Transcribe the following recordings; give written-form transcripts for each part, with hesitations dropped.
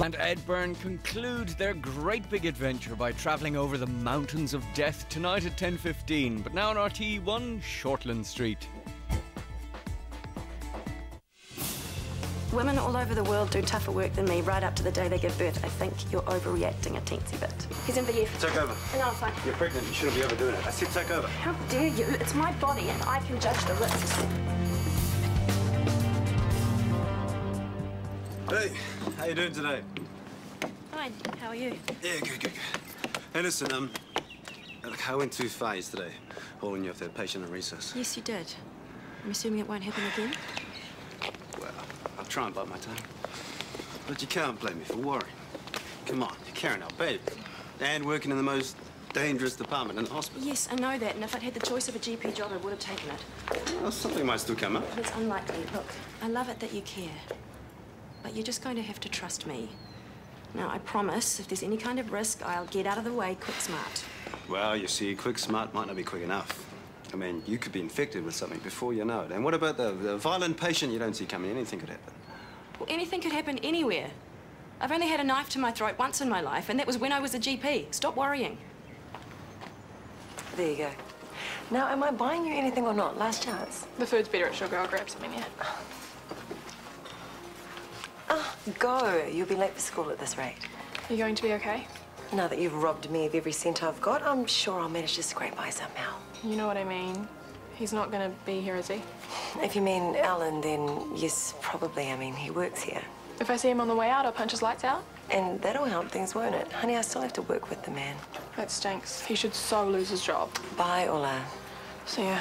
And Ed Byrne conclude their great big adventure by travelling over the mountains of death tonight at 10:15. But now on RTE1, Shortland Street. Women all over the world do tougher work than me right up to the day they give birth. I think you're overreacting a teensy bit. He's in for you. Take over. No, I'm fine. You're pregnant. You shouldn't be overdoing it. I said take over. How dare you? It's my body and I can judge the risks. Hey, how you doing today? Fine. How are you? Yeah, good. Hey, listen, look, I went too far yesterday, hauling you off that patient in recess. Yes, you did. I'm assuming it won't happen again? Well, I'll try and bite my tongue. But you can't blame me for worrying. Come on, you're carrying our baby. And working in the most dangerous department in the hospital. Yes, I know that, and if I'd had the choice of a GP job, I would have taken it. Well, something might still come up. But it's unlikely. Look, I love it that you care. But you're just going to have to trust me. Now, I promise, if there's any kind of risk, I'll get out of the way quick smart. Well, you see, quick smart might not be quick enough. I mean, you could be infected with something before you know it. And what about the violent patient you don't see coming? Anything could happen. Well, anything could happen anywhere. I've only had a knife to my throat once in my life, and that was when I was a GP. Stop worrying. There you go. Now, am I buying you anything or not? Last chance. The food's better at Sugar. I'll grab something, yeah. Oh, go. You'll be late for school at this rate. Are you going to be okay? Now that you've robbed me of every cent I've got, I'm sure I'll manage to scrape by somehow. You know what I mean. He's not going to be here, is he? If you mean Alan, then yes, probably. I mean, he works here. If I see him on the way out, I'll punch his lights out. And that'll help things, won't it? Honey, I still have to work with the man. That stinks. He should so lose his job. Bye, Ola. See ya.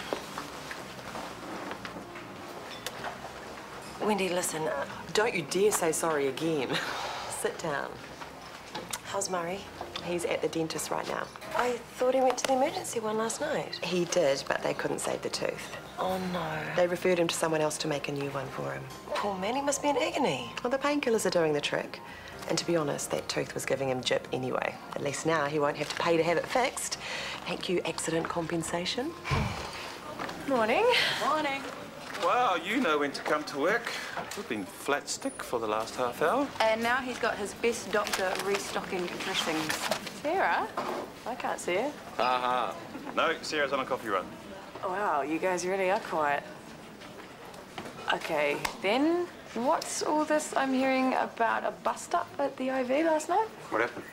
Wendy, listen, don't you dare say sorry again. Sit down. How's Murray? He's at the dentist right now. I thought he went to the emergency one last night. He did, but they couldn't save the tooth. Oh, no. They referred him to someone else to make a new one for him. Poor man, he must be in agony. Well, the painkillers are doing the trick. And to be honest, that tooth was giving him jip anyway. At least now he won't have to pay to have it fixed. Thank you, accident compensation. Morning. Morning. Well, you know when to come to work. We've been flat stick for the last half hour. And now he's got his best doctor restocking dressings. Sarah? I can't see her. Aha. No, Sarah's on a coffee run. Wow, you guys really are quiet. Okay, then what's all this I'm hearing about a bust-up at the IV last night? What happened?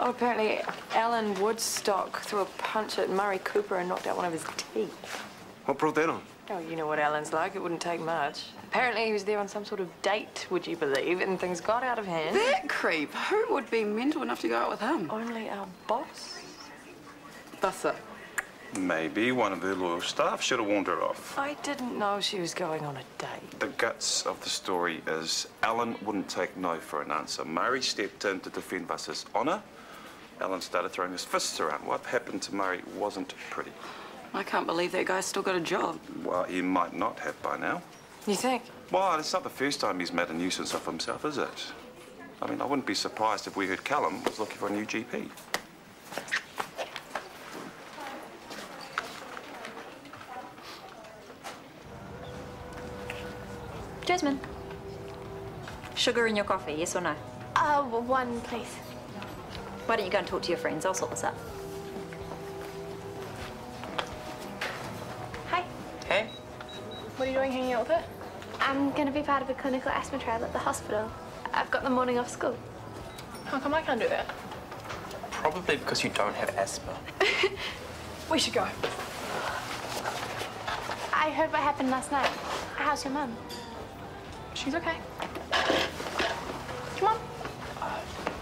Oh, apparently Alan Woodstock threw a punch at Murray Cooper and knocked out one of his teeth. What brought that on? Oh, you know what Alan's like. It wouldn't take much. Apparently he was there on some sort of date, would you believe, and things got out of hand. That creep. Who would be mental enough to go out with him? Only our boss. Buster. Maybe one of the loyal staff should have warned her off. I didn't know she was going on a date. The guts of the story is Alan wouldn't take no for an answer. Murray stepped in to defend Buster's honour. Alan started throwing his fists around. What happened to Murray wasn't pretty. I can't believe that guy's still got a job. Well, he might not have by now. You think? Well, it's not the first time he's made a nuisance of himself, is it? I mean, I wouldn't be surprised if we heard Callum was looking for a new GP. Jasmine, sugar in your coffee, yes or no? One, please. Why don't you go and talk to your friends? I'll sort this out. Hi. Hey. What are you doing hanging out with her? I'm going to be part of a clinical asthma trial at the hospital. I've got the morning off school. How come I can't do that? Probably because you don't have asthma. We should go. I heard what happened last night. How's your mum? She's okay. Come on.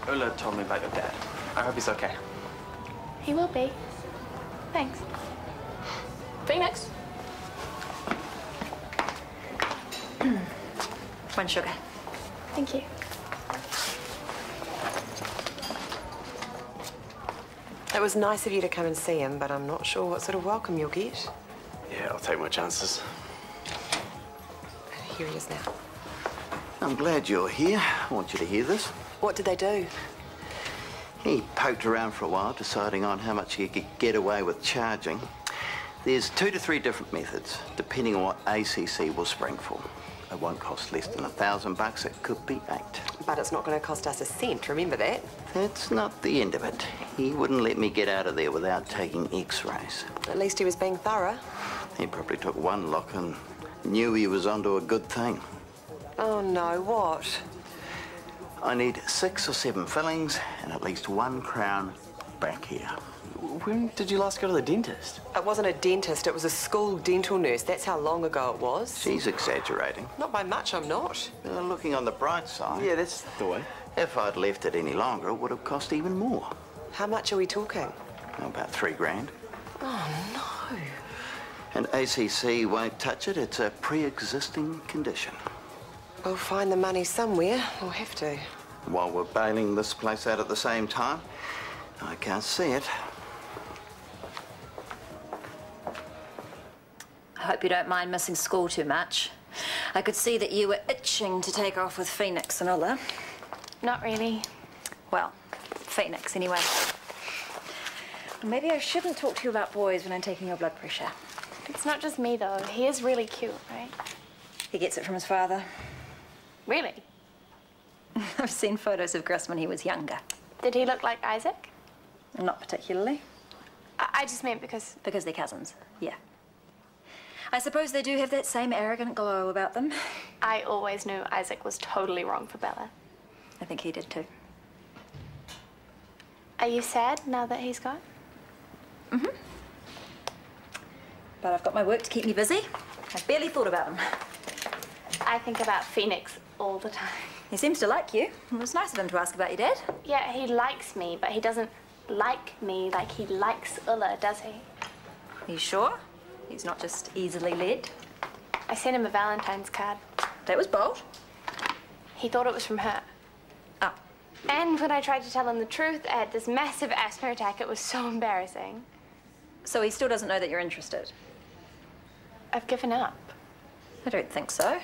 Ola told me about your dad. I hope he's okay. He will be. Thanks. Phoenix. One sugar. Thank you. It was nice of you to come and see him, but I'm not sure what sort of welcome you'll get. Yeah, I'll take my chances. Here he is now. I'm glad you're here. I want you to hear this. What did they do? He poked around for a while, deciding on how much he could get away with charging. There's 2 to 3 different methods, depending on what ACC will spring for. It won't cost less than $1,000. It could be 8. But it's not going to cost us a cent, remember that? That's not the end of it. He wouldn't let me get out of there without taking x-rays. At least he was being thorough. He probably took one look and knew he was onto a good thing. Oh, no, what? I need 6 or 7 fillings and at least 1 crown back here. When did you last go to the dentist? It wasn't a dentist, it was a school dental nurse. That's how long ago it was. She's exaggerating. Not by much, I'm not. Looking on the bright side. Yeah, that's the way. If I'd left it any longer, it would have cost even more. How much are we talking? About $3 grand. Oh, no. And ACC won't touch it. It's a pre-existing condition. We'll find the money somewhere. We'll have to. While we're bailing this place out at the same time, I can't see it. I hope you don't mind missing school too much. I could see that you were itching to take off with Phoenix and Ulla. Not really. Well, Phoenix anyway. Maybe I shouldn't talk to you about boys when I'm taking your blood pressure. It's not just me, though. He is really cute, right? He gets it from his father. Really? I've seen photos of Gus when he was younger. Did he look like Isaac? Not particularly. I just meant because... Because they're cousins, yeah. I suppose they do have that same arrogant glow about them. I always knew Isaac was totally wrong for Bella. I think he did too. Are you sad now that he's gone? Mm-hmm. But I've got my work to keep me busy. I've barely thought about him. I think about Phoenix all the time. He seems to like you. It was nice of him to ask about your dad. Yeah, he likes me, but he doesn't like me like he likes Ulla, does he? Are you sure? He's not just easily led. I sent him a Valentine's card. That was bold. He thought it was from her. Oh. And when I tried to tell him the truth, I had this massive asthma attack. It was so embarrassing. So he still doesn't know that you're interested? I've given up. I don't think so.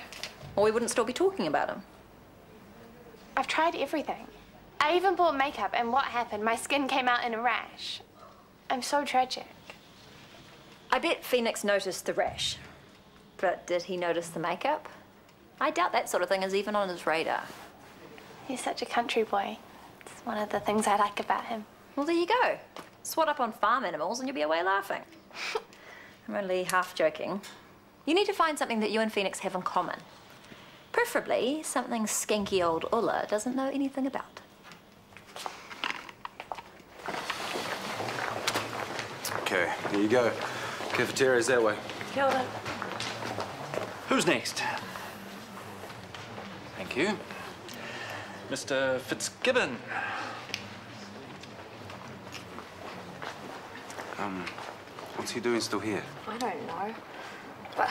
Or we wouldn't still be talking about him. I've tried everything. I even bought makeup, and what happened? My skin came out in a rash. I'm so tragic. I bet Phoenix noticed the rash. But did he notice the makeup? I doubt that sort of thing is even on his radar. He's such a country boy. It's one of the things I like about him. Well, there you go. Swat up on farm animals and you'll be away laughing. I'm only half joking. You need to find something that you and Phoenix have in common. Preferably something skanky old Ulla doesn't know anything about. Okay, here you go. Cafeteria's that way. Kia ora. Who's next? Thank you. Mr. Fitzgibbon. What's he doing still here? I don't know. But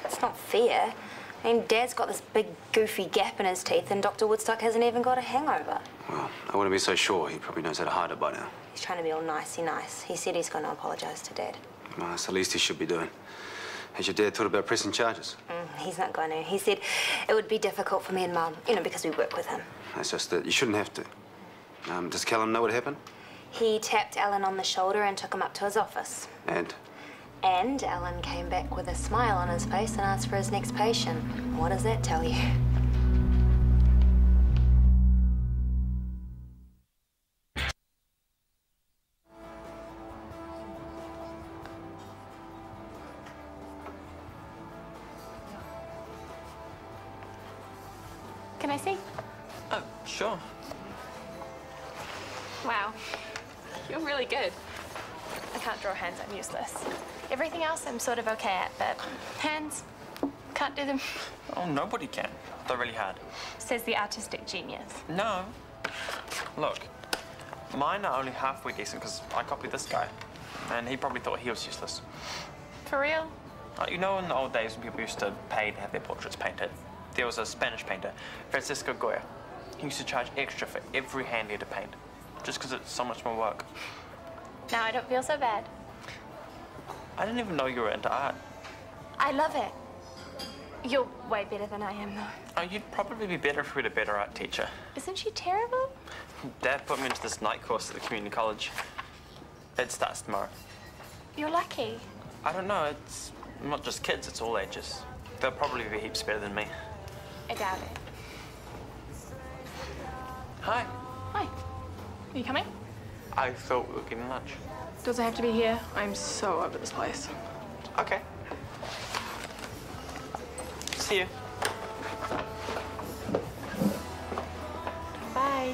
it's not fair. I mean, Dad's got this big, goofy gap in his teeth, and Dr. Woodstock hasn't even got a hangover. Well, I wouldn't be so sure. He probably knows how to hide it by now. He's trying to be all nicey nice. He said he's going to apologise to Dad. Well, that's the least he should be doing. Has your dad thought about pressing charges? He's not going to. He said it would be difficult for me and Mum, you know, because we work with him. That's just that. You shouldn't have to. Does Callum know what happened? He tapped Alan on the shoulder and took him up to his office. And? And Alan came back with a smile on his face and asked for his next patient. What does that tell you? Can I see? Oh, sure. Wow. You're really good. I can't draw hands, I'm useless. Everything else I'm sort of okay at, but hands, can't do them. Oh, nobody can. They're really hard. Says the artistic genius. No. Look, mine are only halfway decent because I copied this guy. And he probably thought he was useless. For real? You know in the old days when people used to pay to have their portraits painted? There was a Spanish painter, Francisco Goya. He used to charge extra for every hand he had to paint, just because it's so much more work. Now I don't feel so bad. I didn't even know you were into art. I love it. You're way better than I am, though. Oh, you'd probably be better if we had a better art teacher. Isn't she terrible? Dad put me into this night course at the community college. It starts tomorrow. You're lucky. I don't know, it's not just kids, it's all ages. They'll probably be heaps better than me. doubt it. Hi. Hi. Are you coming? I thought we were getting lunch. Does it have to be here? I'm so over this place. Okay. See you. Bye.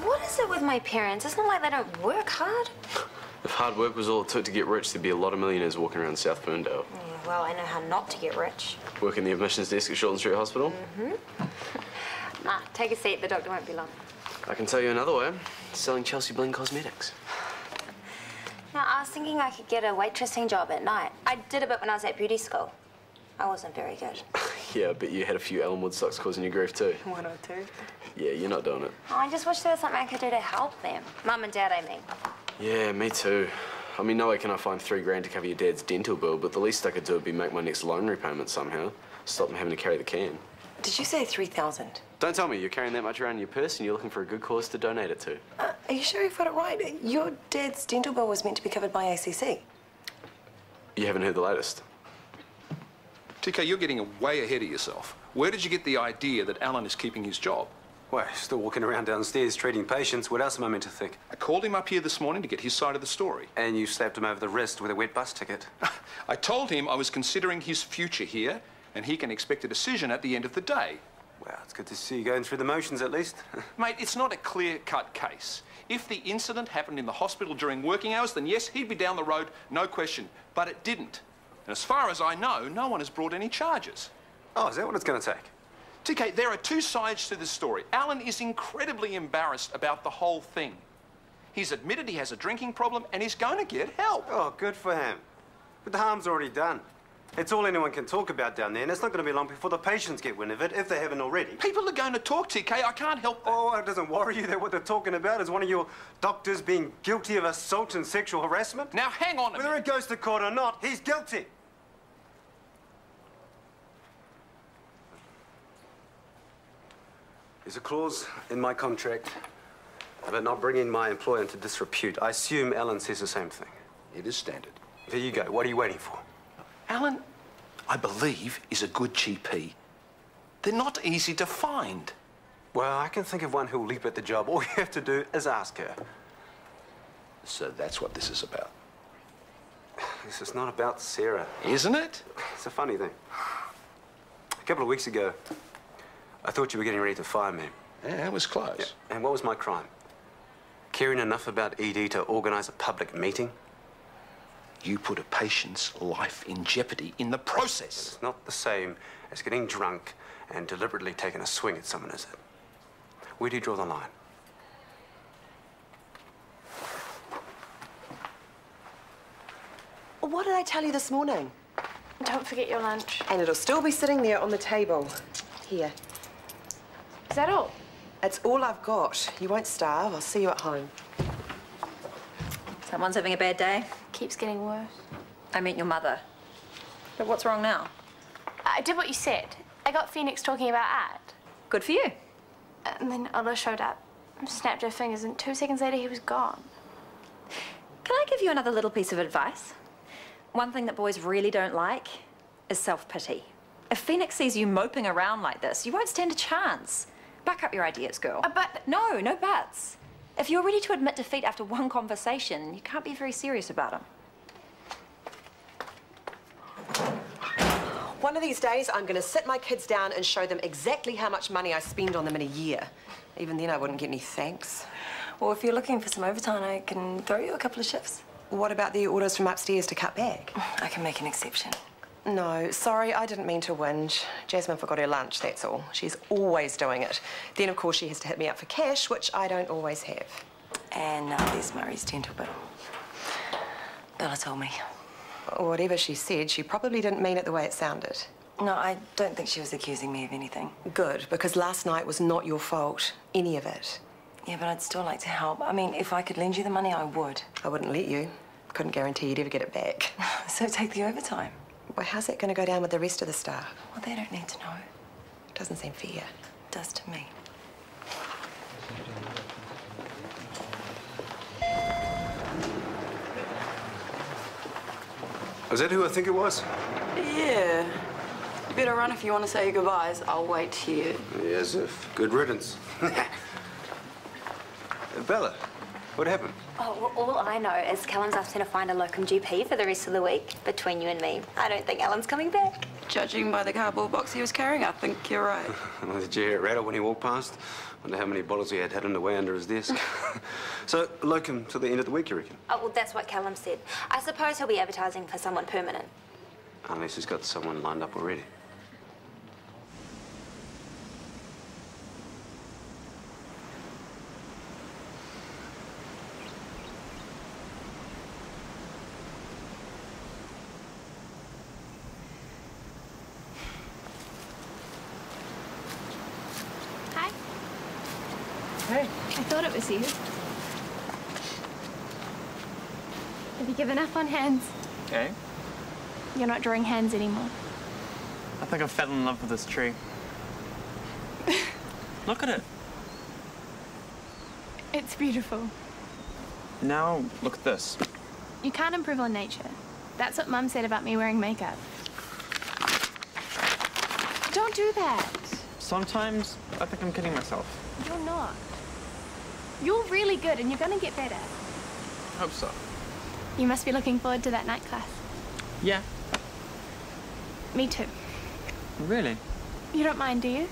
What is it with my parents? It's not like they don't work hard. If hard work was all it took to get rich, there'd be a lot of millionaires walking around South Ferndale. Well, I know how not to get rich. Working the admissions desk at Shortland Street Hospital? Nah, take a seat. The doctor won't be long. I can tell you another way. Selling Chelsea Bling cosmetics. Now, I was thinking I could get a waitressing job at night. I did a bit when I was at beauty school. I wasn't very good. Yeah, I bet you had a few Allen Woodstocks causing you grief too. One or two. Yeah, you're not doing it. Oh, I just wish there was something I could do to help them. Mum and Dad, I mean. Yeah, me too. I mean, no way can I find $3 to cover your dad's dental bill, but the least I could do would be make my next loan repayment somehow. Stop them having to carry the can. Did you say 3,000? Don't tell me you're carrying that much around in your purse and you're looking for a good cause to donate it to. Are you sure you've got it right? Your dad's dental bill was meant to be covered by ACC. You haven't heard the latest? TK, you're getting way ahead of yourself. Where did you get the idea that Alan is keeping his job? Well, he's still walking around downstairs treating patients. What else am I meant to think? I called him up here this morning to get his side of the story. And you slapped him over the wrist with a wet bus ticket. I told him I was considering his future here, and he can expect a decision at the end of the day. Well, it's good to see you going through the motions at least. Mate, it's not a clear-cut case. If the incident happened in the hospital during working hours, then yes, he'd be down the road, no question. But it didn't. And as far as I know, no one has brought any charges. Oh, is that what it's going to take? TK, there are two sides to this story. Alan is incredibly embarrassed about the whole thing. He's admitted he has a drinking problem and he's going to get help. Oh, good for him. But the harm's already done. It's all anyone can talk about down there, and it's not going to be long before the patients get wind of it, if they haven't already. People are going to talk, TK. I can't help that. Oh, it doesn't worry you that what they're talking about is one of your doctors being guilty of assault and sexual harassment? Now, hang on a minute. Whether it goes to court or not, he's guilty. There's a clause in my contract about not bringing my employer into disrepute. I assume Alan says the same thing. It is standard. There you go. What are you waiting for? Alan, I believe, is a good GP. They're not easy to find. Well, I can think of one who'll leap at the job. All you have to do is ask her. So that's what this is about. This is not about Sarah. Isn't it? It's a funny thing. A couple of weeks ago, I thought you were getting ready to fire me. Yeah, it was close. Yeah. And what was my crime? Caring enough about ED to organise a public meeting? You put a patient's life in jeopardy in the process. It's not the same as getting drunk and deliberately taking a swing at someone, is it? Where do you draw the line? What did I tell you this morning? Don't forget your lunch. And it'll still be sitting there on the table. Here. Is that all? It's all I've got. You won't starve. I'll see you at home. Someone's having a bad day? Keeps getting worse. I meant your mother. But what's wrong now? I did what you said. I got Phoenix talking about art. Good for you. And then Ola showed up, snapped her fingers, and 2 seconds later he was gone. Can I give you another little piece of advice? One thing that boys really don't like is self-pity. If Phoenix sees you moping around like this, you won't stand a chance. Back up your ideas, girl. But... No, no buts. If you're ready to admit defeat after one conversation, you can't be very serious about them. One of these days, I'm going to sit my kids down and show them exactly how much money I spend on them in a year. Even then, I wouldn't get any thanks. Well, if you're looking for some overtime, I can throw you a couple of shifts. What about the orders from upstairs to cut back? I can make an exception. No, sorry, I didn't mean to whinge. Jasmine forgot her lunch, that's all. She's always doing it. Then, of course, she has to hit me up for cash, which I don't always have. And now there's Murray's dental bill. Bella told me. Whatever she said, she probably didn't mean it the way it sounded. No, I don't think she was accusing me of anything. Good, because last night was not your fault, any of it. Yeah, but I'd still like to help. I mean, if I could lend you the money, I would. I wouldn't let you. Couldn't guarantee you'd ever get it back. So take the overtime. Well, how's that going to go down with the rest of the staff? Well, they don't need to know. Doesn't seem fair. It does to me. Was that who I think it was? Yeah. You better run if you want to say your goodbyes. I'll wait here. Yes, if. Good riddance. Bella, what happened? Oh, well, all I know is Callum's asked me to find a locum GP for the rest of the week. Between you and me, I don't think Alan's coming back. Judging by the cardboard box he was carrying, I think you're right. Well, did you hear it rattle when he walked past? Wonder how many bottles he had hidden away under his desk. So, locum till the end of the week, you reckon? Oh, well, that's what Callum said. I suppose he'll be advertising for someone permanent. Unless he's got someone lined up already. Hi. Hey. I thought it was you. Have you given up on hands? Okay. You're not drawing hands anymore. I think I fell in love with this tree. Look at it. It's beautiful. Now, look at this. You can't improve on nature. That's what Mum said about me wearing makeup. Don't do that. Sometimes I think I'm kidding myself. You're not. You're really good and you're gonna get better. Hope so. You must be looking forward to that night class. Yeah. Me too. Really? You don't mind, do you?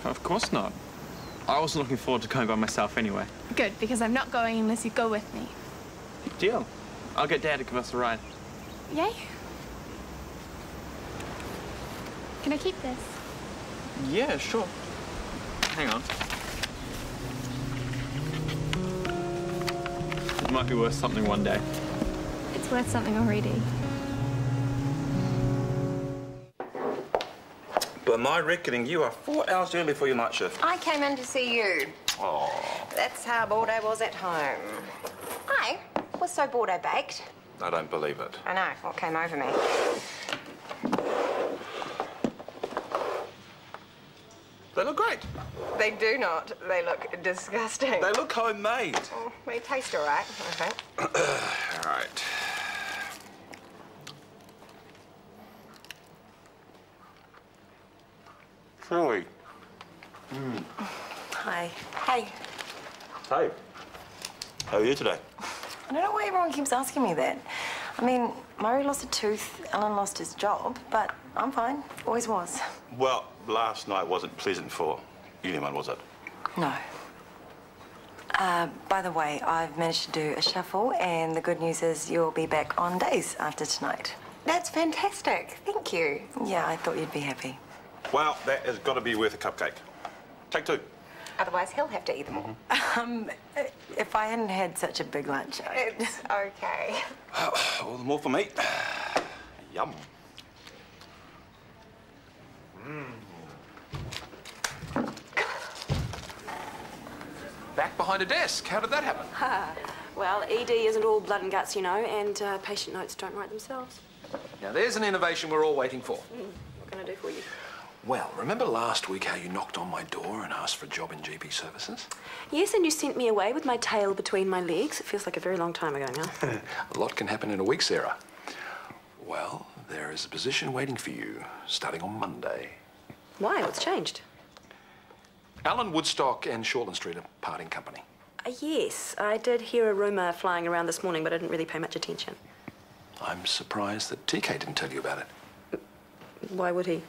Of course not. I wasn't looking forward to going by myself anyway. Good, because I'm not going unless you go with me. Deal. I'll get Dad to give us a ride. Yay? Can I keep this? Yeah, sure. Hang on. It might be worth something one day. It's worth something already. By my reckoning, you are 4 hours early for your night shift. I came in to see you. Oh. That's how bored I was at home. I was so bored I baked. I don't believe it. I know, what came over me. They look great. They do not. They look disgusting. They look homemade. Oh, they taste all right, I think. All right. Chloe. Hi. Hey. Hey. How are you today? I don't know why everyone keeps asking me that. I mean, Murray lost a tooth, Alan lost his job, but I'm fine. Always was. Well, last night wasn't pleasant for anyone, was it? No. By the way, I've managed to do a shuffle, and the good news is you'll be back on days after tonight. That's fantastic. Thank you. Yeah, I thought you'd be happy. Well, that has got to be worth a cupcake. Take 2. Otherwise, he'll have to eat them all. If I hadn't had such a big lunch, it's okay. All the more for me. Yum. Back behind a desk. How did that happen? Well, ED isn't all blood and guts, you know, and patient notes don't write themselves. Now, there's an innovation we're all waiting for. What can I do for you? Well, remember last week how you knocked on my door and asked for a job in GP services? Yes, and you sent me away with my tail between my legs. It feels like a very long time ago now. A lot can happen in a week, Sarah. Well, there is a position waiting for you, starting on Monday. Why? What's changed? Alan Woodstock and Shortland Street are parting company. Yes, I did hear a rumour flying around this morning, but I didn't really pay much attention. I'm surprised that TK didn't tell you about it. Why would he?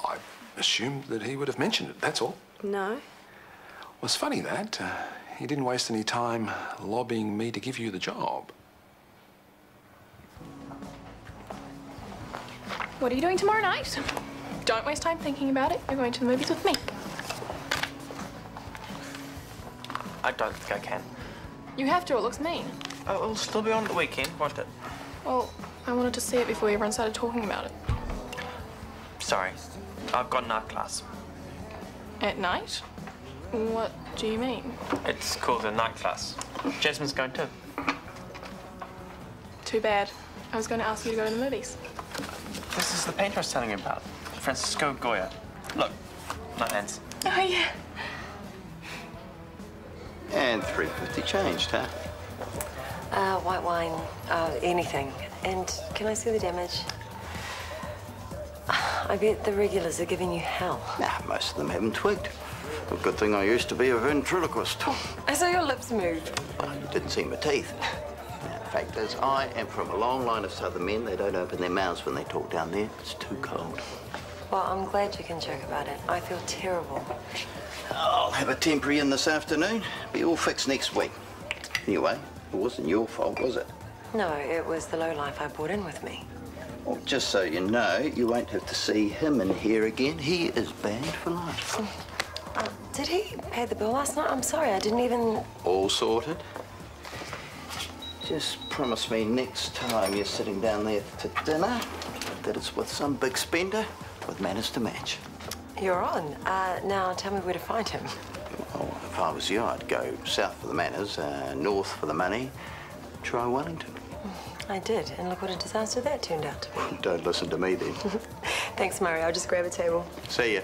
I assumed that he would have mentioned it, that's all. No. Well, it's funny that. He didn't waste any time lobbying me to give you the job. What are you doing tomorrow night? Don't waste time thinking about it. You're going to the movies with me. I don't think I can. You have to, it looks mean. Oh, it'll still be on the weekend, won't it? Well, I wanted to see it before everyone started talking about it. Sorry. I've got an art class. At night? What do you mean? It's called a night class. Jasmine's going too. Too bad. I was going to ask you to go to the movies. This is the painter I was telling you about. Francisco Goya. Look, my hands. Oh, yeah. And $3.50 changed, huh? White wine, anything. And can I see the damage? I bet the regulars are giving you hell. Nah, most of them haven't twigged. A good thing I used to be a ventriloquist. I saw your lips move. Well, you didn't see my teeth. Now, the fact is, I am from a long line of southern men. They don't open their mouths when they talk down there. It's too cold. Well, I'm glad you can joke about it. I feel terrible. I'll have a temporary in this afternoon. Be all fixed next week. Anyway, it wasn't your fault, was it? No, it was the lowlife I brought in with me. Well, just so you know, you won't have to see him in here again. He is banned for life. Did he pay the bill last night? I'm sorry, I didn't even... All sorted. Just promise me next time you're sitting down there to dinner that it's with some big spender with manners to match. You're on. Now tell me where to find him. Well, if I was you, I'd go south for the manners, north for the money. Try Wellington. I did, and look what a disaster that turned out to be. Don't listen to me then. Thanks, Murray. I'll just grab a table. See ya.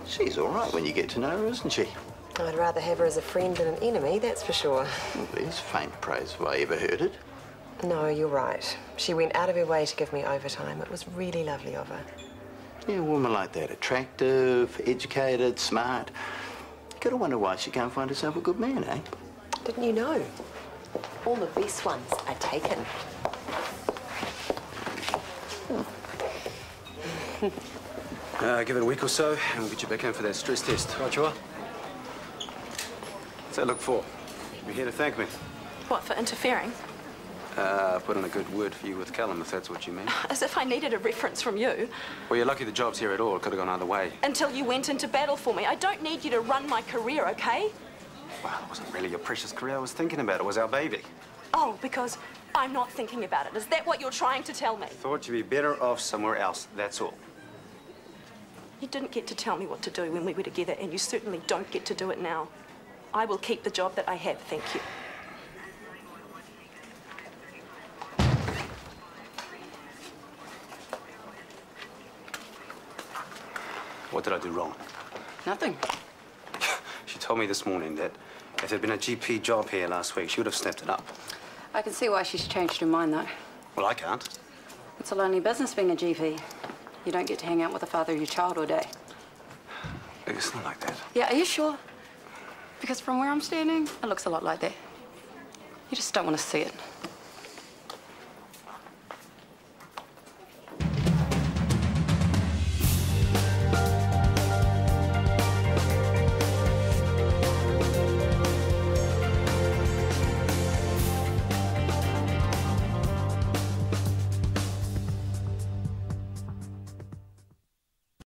She's all right when you get to know her, isn't she? I'd rather have her as a friend than an enemy, that's for sure. Well, there's faint praise if I ever heard it. No, you're right. She went out of her way to give me overtime. It was really lovely of her. Yeah, a woman like that, attractive, educated, smart. You gotta wonder why she can't find herself a good man, eh? Didn't you know? All the best ones are taken. Give it a week or so, and we'll get you back in for that stress test. Right you are. What's that look for? You're here to thank me. What, for interfering? Put in a good word for you with Callum, if that's what you mean. As if I needed a reference from you. Well, you're lucky the job's here at all. It could have gone either way. Until you went into battle for me. I don't need you to run my career, okay? Well, it wasn't really your precious career I was thinking about. It was our baby. Oh, because I'm not thinking about it. Is that what you're trying to tell me? Thought you'd be better off somewhere else, that's all. You didn't get to tell me what to do when we were together, and you certainly don't get to do it now. I will keep the job that I have, thank you. What did I do wrong? Nothing. She told me this morning that if there'd been a GP job here last week, she would have snapped it up. I can see why she's changed her mind, though. Well, I can't. It's a lonely business being a GP. You don't get to hang out with the father of your child all day. It's not like that. Yeah, are you sure? Because from where I'm standing, it looks a lot like that. You just don't want to see it.